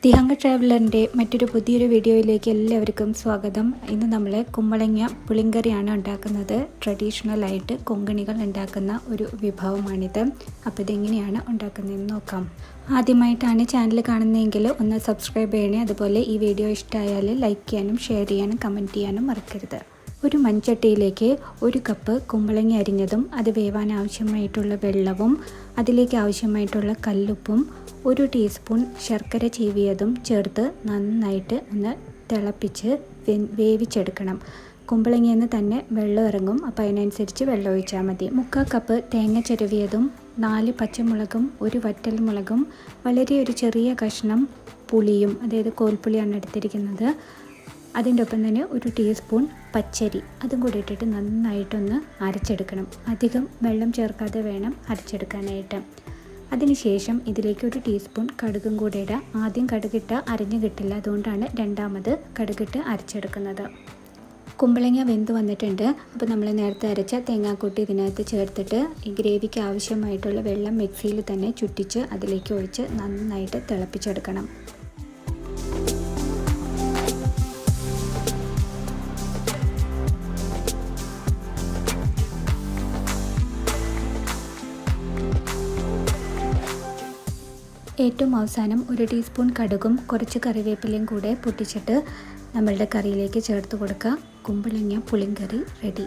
ദിഹങ്ക ട്രാവലറിൻ്റെ മറ്റൊരു പുതിയൊരു വീഡിയോയിലേക്ക് എല്ലാവർക്കും സ്വാഗതം. ഇന്ന് നമ്മൾ കുമ്പളങ്ങ പുളിങ്കറിയാണ് ഉണ്ടാക്കുന്നത്. ട്രഡീഷണലായിട്ട് കൊങ്കണികൾ ഉണ്ടാക്കുന്ന ഒരു വിഭവമാണിത്. അപ്പോൾ ഇതെങ്ങനെയാണ് ഉണ്ടാക്കുന്നതെന്ന് നോക്കാം. ആദ്യമായിട്ടാണ് ചാനൽ കാണുന്നതെങ്കിൽ ഒന്ന് സബ്സ്ക്രൈബ് ചെയ്യണേ. അതുപോലെ ഈ വീഡിയോ ഇഷ്ടമായാൽ ലൈക്ക് ചെയ്യാനും ഷെയർ ചെയ്യാനും കമൻറ്റ് ചെയ്യാനും മറക്കരുത്. ഒരു മൺചട്ടിയിലേക്ക് 1 കപ്പ് കുമ്പളങ്ങ അരിഞ്ഞതും അത് വേവാൻ ആവശ്യമായിട്ടുള്ള വെള്ളവും അതിലേക്ക് ആവശ്യമായിട്ടുള്ള കല്ലുപ്പും 1 ടീസ്പൂൺ ശർക്കര ചീവിയതും ചേർത്ത് നന്നായിട്ട് ഒന്ന് തിളപ്പിച്ച് വേവിച്ചെടുക്കണം. കുമ്പളങ്ങയിൽ നിന്ന് തന്നെ വെള്ളം ഇറങ്ങും, അപ്പോൾ അതിനനുസരിച്ച് വെള്ളം ഒഴിച്ചാൽ മതി. 3/4 കപ്പ് തേങ്ങ ചിരവിയതും 4 പച്ചമുളകും 1 വറ്റൽമുളകും വളരെ ഒരു ചെറിയ കഷ്ണം പുളിയും, അതായത് കോൽപ്പുളിയാണ് എടുത്തിരിക്കുന്നത്. അതിൻ്റെ ഒപ്പം തന്നെ 1 ടീസ്പൂൺ പച്ചരി അതും കൂടി ഇട്ടിട്ട് നന്നായിട്ടൊന്ന് അരച്ചെടുക്കണം. അധികം വെള്ളം ചേർക്കാതെ വേണം അരച്ചെടുക്കാനായിട്ട്. അതിനുശേഷം ഇതിലേക്ക് 1 ടീസ്പൂൺ കടുകും കൂടെ ഇടാം. ആദ്യം കടുകിട്ട് അരഞ്ഞു കിട്ടില്ല, അതുകൊണ്ടാണ് രണ്ടാമത് കടുകിട്ട് അരച്ചെടുക്കുന്നത്. കുമ്പളങ്ങ വെന്ത് വന്നിട്ടുണ്ട്. അപ്പോൾ നമ്മൾ നേരത്തെ അരച്ച തേങ്ങാക്കൂട്ടി ഇതിനകത്ത് ചേർത്തിട്ട് ഈ ഗ്രേവിക്ക് ആവശ്യമായിട്ടുള്ള വെള്ളം മിക്സിയിൽ തന്നെ ചുറ്റിച്ച് അതിലേക്ക് ഒഴിച്ച് നന്നായിട്ട് തിളപ്പിച്ചെടുക്കണം. ഏറ്റവും അവസാനം 1 ടീസ്പൂൺ കടുകും കുറച്ച് കറിവേപ്പിലയും കൂടെ പൊട്ടിച്ചിട്ട് നമ്മളുടെ കറിയിലേക്ക് ചേർത്ത് കൊടുക്കുക. കുമ്പളങ്ങ പുളിങ്കറി റെഡി.